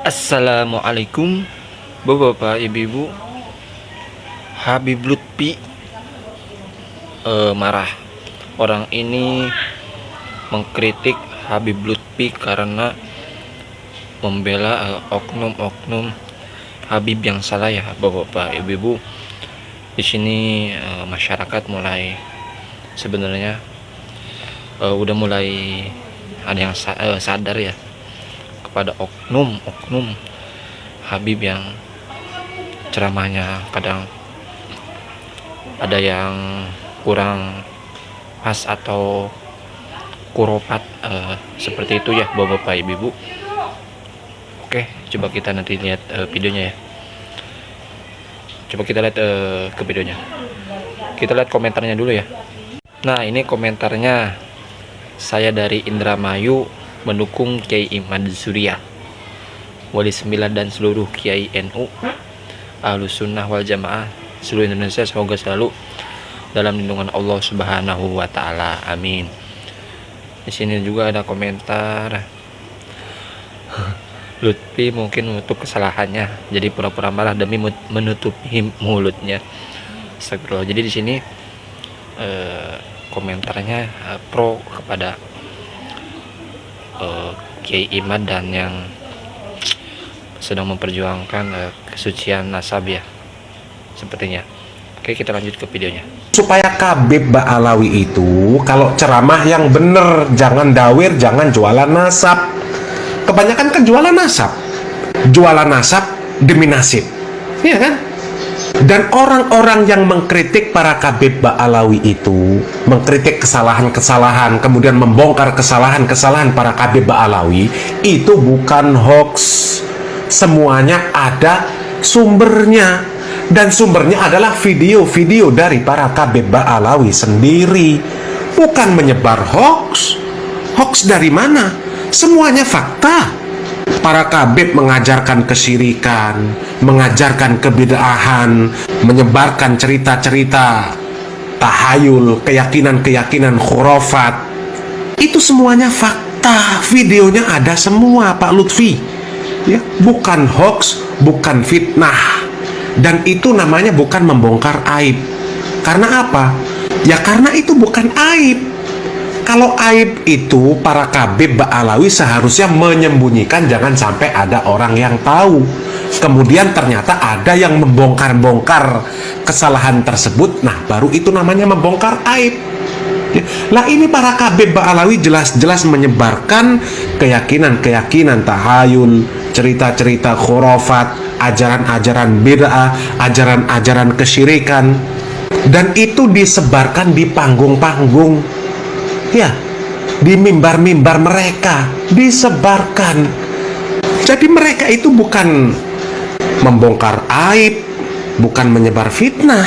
Assalamualaikum Bapak-bapak, ibu-ibu. Habib Lutfi marah. Orang ini mengkritik Habib Lutfi karena membela oknum-oknum Habib yang salah ya, Bapak-bapak, ibu-ibu. Di sini masyarakat mulai sebenarnya udah mulai ada yang sadar ya kepada oknum Habib yang ceramahnya kadang ada yang kurang pas atau kuropat seperti itu ya, Bapak Ibu. Oke, coba kita nanti lihat videonya ya. Coba kita lihat ke videonya. Kita lihat komentarnya dulu ya. Nah, ini komentarnya. Saya dari Indramayu mendukung Kiai Imad Surya, Wali 9 dan seluruh Kiai NU, Ahlus Sunnah wal Jamaah seluruh Indonesia, semoga selalu dalam lindungan Allah Subhanahu wa taala. Amin. Di sini juga ada komentar. Lutfi mungkin menutup kesalahannya, jadi pura-pura marah demi menutupi mulutnya. Astagfirullah. Jadi di sini komentarnya pro kepada Kiai Imad dan yang sedang memperjuangkan kesucian nasab ya, sepertinya. Oke, kita lanjut ke videonya. Supaya Habib Ba'alawi itu kalau ceramah yang bener, jangan dawir, jangan jualan nasab. Kebanyakan kan jualan nasab demi nasib, iya kan? Dan orang-orang yang mengkritik para Habib Ba'alawi itu, mengkritik kesalahan-kesalahan, kemudian membongkar kesalahan-kesalahan para Habib Ba'alawi, itu bukan hoax. Semuanya ada sumbernya, dan sumbernya adalah video-video dari para Habib Ba'alawi sendiri. Bukan menyebar hoax. Hoax dari mana? Semuanya fakta. Para Habib mengajarkan kesyirikan, mengajarkan kebid'ahan, menyebarkan cerita-cerita tahayul, keyakinan-keyakinan khurafat. Itu semuanya fakta. Videonya ada semua, Pak Lutfi. Ya, bukan hoax, bukan fitnah. Dan itu namanya bukan membongkar aib. Karena apa? Ya karena itu bukan aib. Kalau aib itu para Habib Ba'alawi seharusnya menyembunyikan, jangan sampai ada orang yang tahu. Kemudian ternyata ada yang membongkar-bongkar kesalahan tersebut. Nah, baru itu namanya membongkar aib. Lah ini para Habib Ba'alawi jelas-jelas menyebarkan keyakinan-keyakinan tahayul, cerita-cerita khurafat, ajaran-ajaran bid'ah, ajaran-ajaran kesyirikan. Dan itu disebarkan di panggung-panggung. Ya, di mimbar-mimbar mereka disebarkan. Jadi mereka itu bukan membongkar aib, bukan menyebar fitnah,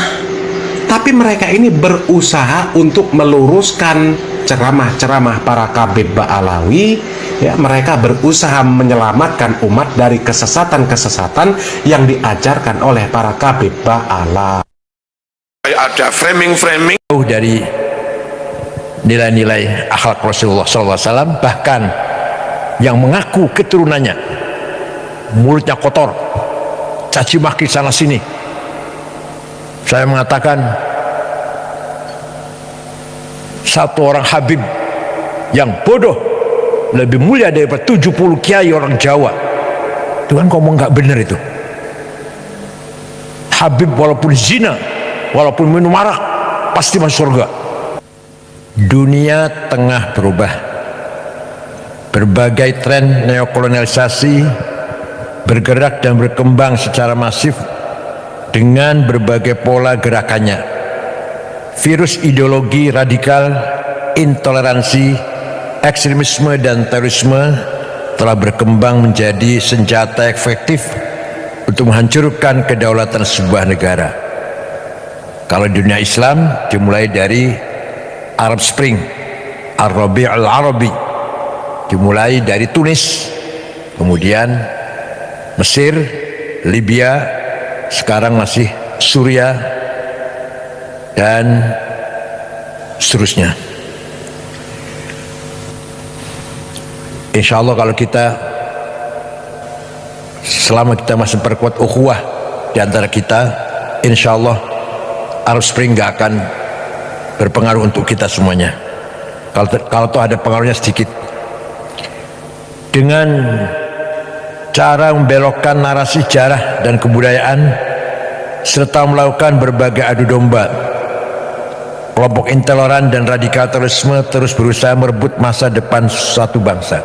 tapi mereka ini berusaha untuk meluruskan ceramah-ceramah para Habib Ba'alawi. Ya, mereka berusaha menyelamatkan umat dari kesesatan-kesesatan yang diajarkan oleh para Habib Ba'alawi. Ada framing dari nilai-nilai akhlak Rasulullah SAW, bahkan yang mengaku keturunannya mulutnya kotor, caci maki sana sini. Saya mengatakan satu orang Habib yang bodoh lebih mulia daripada 70 kiai orang Jawa. Tuhan ngomong nggak benar itu. Habib walaupun zina, walaupun minum arak, pasti masuk surga. Dunia tengah berubah. Berbagai tren neokolonialisasi bergerak dan berkembang secara masif dengan berbagai pola gerakannya. Virus ideologi radikal, intoleransi, ekstremisme dan terorisme telah berkembang menjadi senjata efektif untuk menghancurkan kedaulatan sebuah negara. Kalau di dunia Islam dimulai dari Arab Spring, Ar-Rabi' al-Arabi, dimulai dari Tunis, kemudian Mesir, Libya, sekarang masih Suriah, dan seterusnya. Insya Allah kalau kita selama kita masih perkuat ukhuwah di antara kita, insya Allah Arab Spring gak akan berpengaruh untuk kita semuanya. Kalau toh ada pengaruhnya sedikit. Dengan cara membelokkan narasi sejarah dan kebudayaan serta melakukan berbagai adu domba, kelompok intoleran dan radikal terorisme terus berusaha merebut masa depan suatu bangsa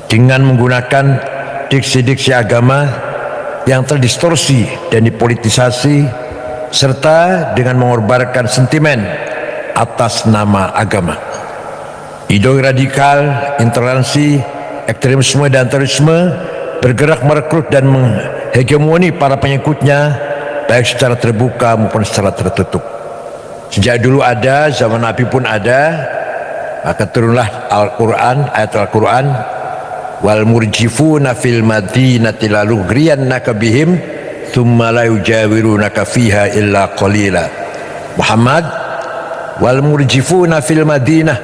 dengan menggunakan diksi-diksi agama yang terdistorsi dan dipolitisasi, serta dengan mengorbankan sentimen atas nama agama. Ideologi radikal, intoleransi, ekstremisme dan terorisme bergerak merekrut dan menghegemoni para pengikutnya baik secara terbuka maupun secara tertutup. Sejak dulu ada, zaman Nabi pun ada, maka turunlah Al-Quran, ayat Al-Quran, wal murjifuna fil madinati la lughriyannaka bihim thumma la yujawirunaka fiha illa qalila. Muhammad, wal murjifuna fil madinah,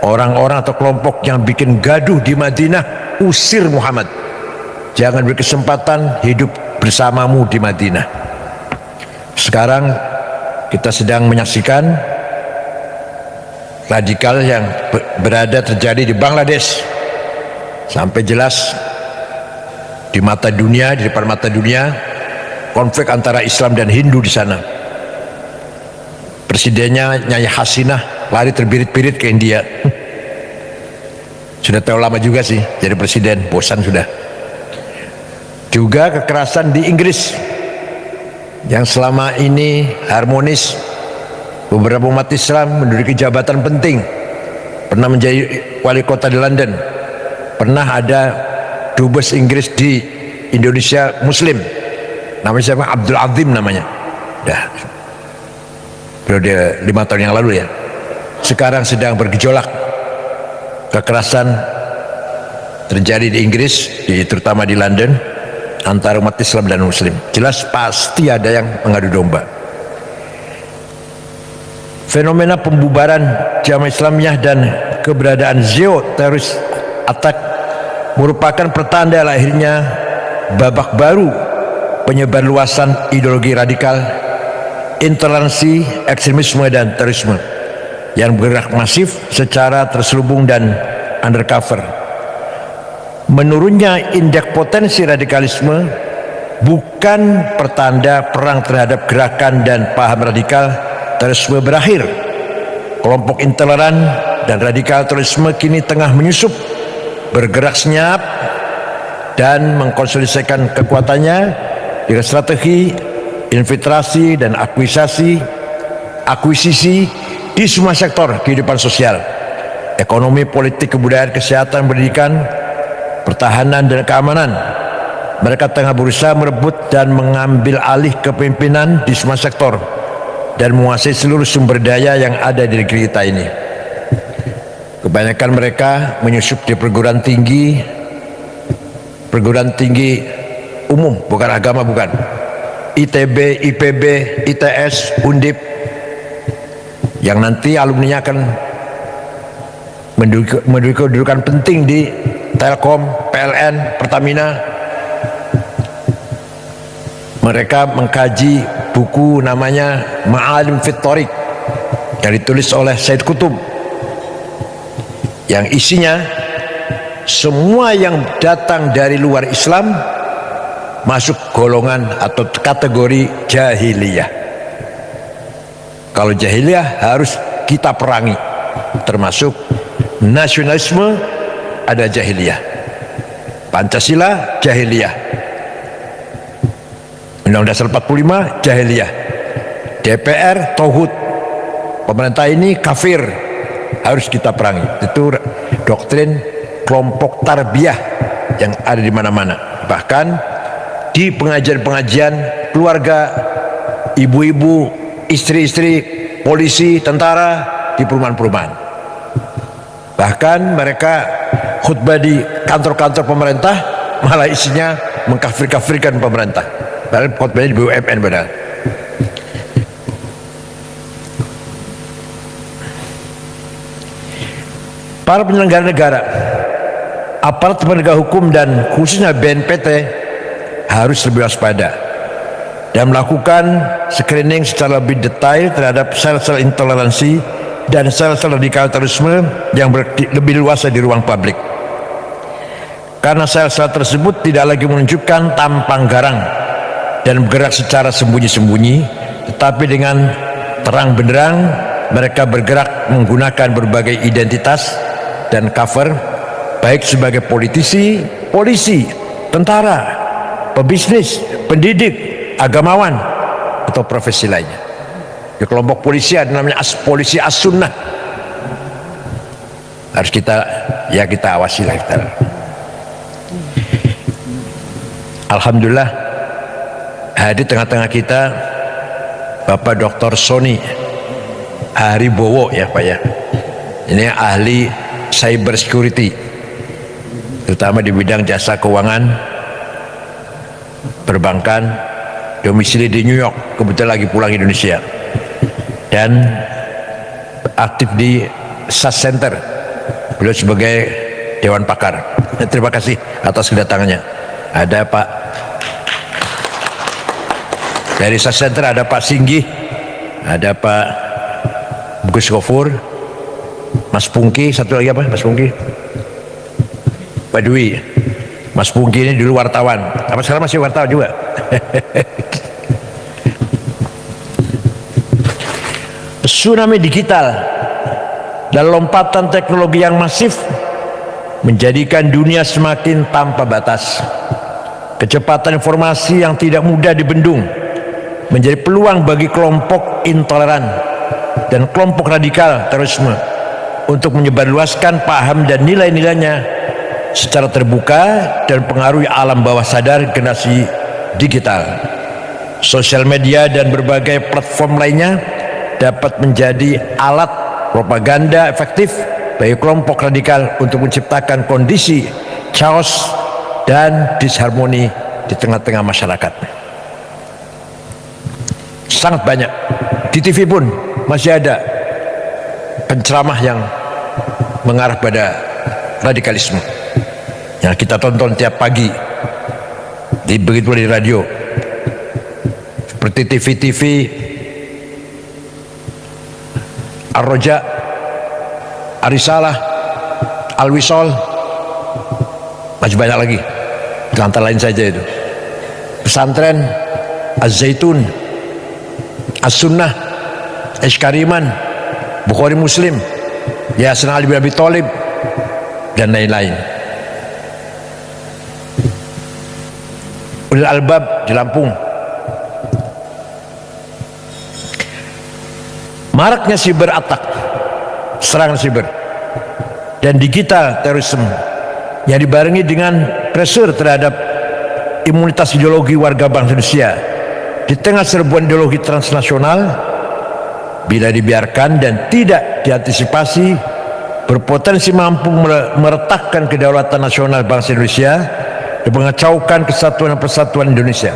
orang-orang atau kelompok yang bikin gaduh di Madinah, usir Muhammad, jangan berkesempatan hidup bersamamu di Madinah. Sekarang kita sedang menyaksikan radikal yang berada terjadi di Bangladesh, sampai jelas di mata dunia, di depan mata dunia, konflik antara Islam dan Hindu di sana. Presidennya Nyai Hasinah lari terbirit-birit ke India. Sudah terlalu lama juga sih jadi presiden, bosan sudah. Juga kekerasan di Inggris yang selama ini harmonis, beberapa umat Islam menduduki jabatan penting, pernah menjadi wali kota di London, pernah ada dubes Inggris di Indonesia Muslim, namanya siapa? Abdul Azim namanya, dah periode 5 tahun yang lalu ya. Sekarang sedang bergejolak, kekerasan terjadi di Inggris, terutama di London, antara umat Islam dan Muslim. Jelas pasti ada yang mengadu domba. Fenomena pembubaran Jamaah Islamiyah dan keberadaan teroris attack merupakan pertanda lahirnya babak baru penyebar luasan ideologi radikal, intoleransi, ekstremisme dan terorisme yang bergerak masif secara terselubung dan undercover. Menurunnya indeks potensi radikalisme bukan pertanda perang terhadap gerakan dan paham radikal terorisme berakhir. Kelompok intoleran dan radikal terorisme kini tengah menyusup, bergerak senyap dan mengkonsolidasikan kekuatannya dengan strategi infiltrasi dan akuisisi di semua sektor kehidupan sosial, ekonomi, politik, kebudayaan, kesehatan, pendidikan, pertahanan dan keamanan. Mereka tengah berusaha merebut dan mengambil alih kepemimpinan di semua sektor dan menguasai seluruh sumber daya yang ada di negeri kita ini. Kebanyakan mereka menyusup di perguruan tinggi umum, bukan agama, bukan ITB, IPB, ITS, Undip, yang nanti alumninya akan menduduki kedudukan penting di Telkom, PLN, Pertamina. Mereka mengkaji buku namanya Ma'alim fit Thoriq yang ditulis oleh Said Qutb, yang isinya semua yang datang dari luar Islam masuk golongan atau kategori jahiliyah. Kalau jahiliyah harus kita perangi, termasuk nasionalisme ada jahiliyah, Pancasila jahiliyah, Undang-Undang Dasar 45 jahiliyah, DPR tauhid, pemerintah ini kafir, harus kita perangi. Itu doktrin kelompok tarbiyah yang ada di mana-mana. Bahkan di pengajian-pengajian keluarga, ibu-ibu, istri-istri, polisi, tentara, di perumahan-perumahan. Bahkan mereka khutbah di kantor-kantor pemerintah malah isinya mengkafir-kafirkan pemerintah, padahal khutbahnya di BUMN. Padahal para penyelenggara negara, aparat penegak hukum dan khususnya BNPT harus lebih waspada dan melakukan screening secara lebih detail terhadap sel-sel intoleransi dan sel-sel radikal terorisme yang lebih luas di ruang publik. Karena sel-sel tersebut tidak lagi menunjukkan tampang garang dan bergerak secara sembunyi-sembunyi, tetapi dengan terang benderang mereka bergerak menggunakan berbagai identitas dan cover, baik sebagai politisi, polisi, tentara, pebisnis, pendidik, agamawan, atau profesi lainnya. Di kelompok polisi ada namanya polisi as-sunnah. Harus kita awasi lah kita. Alhamdulillah hadir tengah-tengah kita Bapak Dr. Sony Haribowo ya Pak ya. Ini ahli cyber security, terutama di bidang jasa keuangan, perbankan, domisili di New York, kebetulan lagi pulang Indonesia, dan aktif di SAS Center. Beliau sebagai Dewan Pakar. Terima kasih atas kedatangannya. Ada Pak dari SAS Center, ada Pak Singgih, ada Pak Gus Gofur, Mas Pungki, satu lagi apa? Mas Pungki, Pak Dwi. Mas Pungki ini dulu wartawan, apa sekarang masih wartawan juga. Tsunami digital dan lompatan teknologi yang masif menjadikan dunia semakin tanpa batas. Kecepatan informasi yang tidak mudah dibendung menjadi peluang bagi kelompok intoleran dan kelompok radikal terorisme untuk menyebarluaskan paham dan nilai-nilainya secara terbuka dan pengaruhi alam bawah sadar generasi digital. Sosial media dan berbagai platform lainnya dapat menjadi alat propaganda efektif bagi kelompok radikal untuk menciptakan kondisi chaos dan disharmoni di tengah-tengah masyarakat. Sangat banyak. Di TV pun masih ada penceramah yang mengarah pada radikalisme yang kita tonton tiap pagi, begitu di radio, seperti TV Ar-Roja, Arisalah, Al-Wisol, masih banyak lagi, antara lain saja itu. Pesantren, Az-Zaitun, As-Sunnah, Eskariman, Bukhari Muslim, Yayasan Ali bin Abi Thalib, dan lain-lain. Ulil Albab di Lampung. Maraknya siber attack, serangan siber dan digital terorisme yang dibarengi dengan pressure terhadap imunitas ideologi warga bangsa Indonesia di tengah serbuan ideologi transnasional, bila dibiarkan dan tidak diantisipasi, berpotensi mampu meretakkan kedaulatan nasional bangsa Indonesia dan mengacaukan kesatuan dan persatuan Indonesia.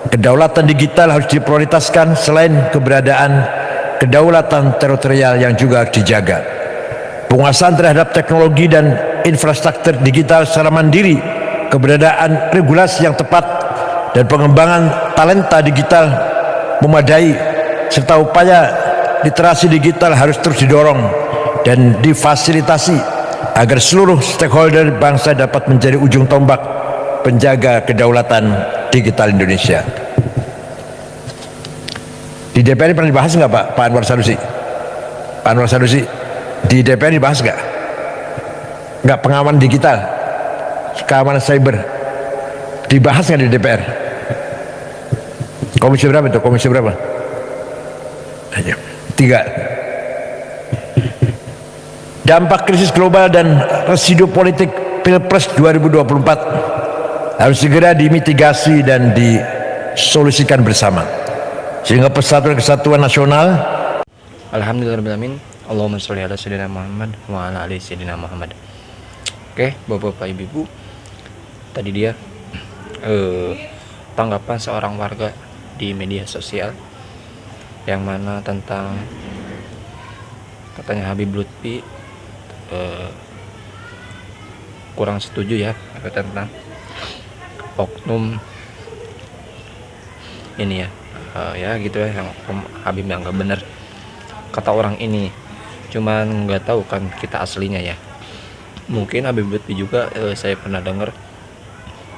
Kedaulatan digital harus diprioritaskan selain keberadaan kedaulatan teritorial yang juga harus dijaga. Penguasaan terhadap teknologi dan infrastruktur digital secara mandiri, keberadaan regulasi yang tepat, dan pengembangan talenta digital memadai, serta upaya literasi digital harus terus didorong dan difasilitasi agar seluruh stakeholder bangsa dapat menjadi ujung tombak penjaga kedaulatan digital Indonesia. Di DPR ini pernah dibahas nggak Pak Anwar Sanusi? Pak Anwar Sanusi, di DPR dibahas nggak? Nggak, pengamanan digital, keamanan cyber, dibahas nggak di DPR? Komisi berapa itu? Komisi berapa? 3. Dampak krisis global dan residu politik Pilpres 2024 harus segera dimitigasi dan disolusikan bersama, sehingga persatuan kesatuan nasional. Alhamdulillahirrahmanirrahim. Allahumma sholli ala sayyidina Muhammad wa ala ali sayyidina Muhammad. Oke, Bapak Ibu, tadi dia tanggapan seorang warga di media sosial yang mana tentang katanya Habib Lutfi kurang setuju ya tentang oknum ini ya. Ya gitu ya, yang Habib yang nggak bener kata orang ini, cuman nggak tahu kan kita aslinya ya. Mungkin Habib Lutfi juga saya pernah dengar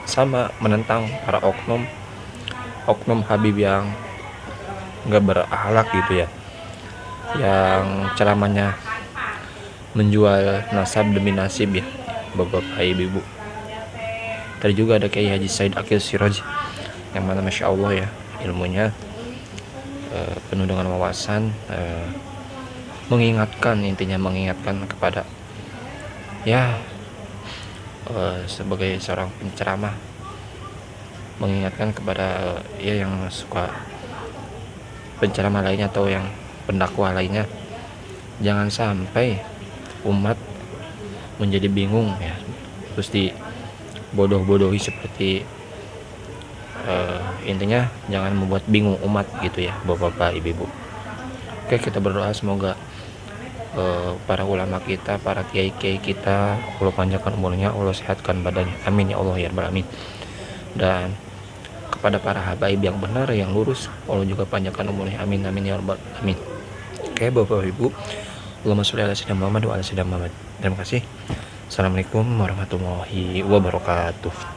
sama menentang para oknum Habib yang nggak berakhlak gitu ya, yang ceramahnya menjual nasab demi nasib ya, bapak-bapak ibu-ibu. Tadi juga ada Kiai Haji Said Akil Siraj yang mana masya Allah ya, ilmunya penuh dengan wawasan, intinya mengingatkan kepada ya, sebagai seorang penceramah, mengingatkan kepada ya yang suka penceramah lainnya atau yang pendakwah lainnya, jangan sampai umat menjadi bingung ya, terus dibodoh-bodohi seperti intinya jangan membuat bingung umat gitu ya, bapak-bapak ibu-ibu. Oke, kita berdoa semoga para ulama kita, para kiai-kiai kita, Allah panjangkan umurnya, Allah sehatkan badannya, amin ya Allah ya rabbal alamin. Dan kepada para habaib yang benar, yang lurus, Allah juga panjangkan umurnya, amin amin ya rabbal alamin. Oke, bapak ibu, Allahumma sholli ala sayyidina Muhammad wa ala sayyidina Muhammad. Terima kasih. Assalamualaikum warahmatullahi wabarakatuh.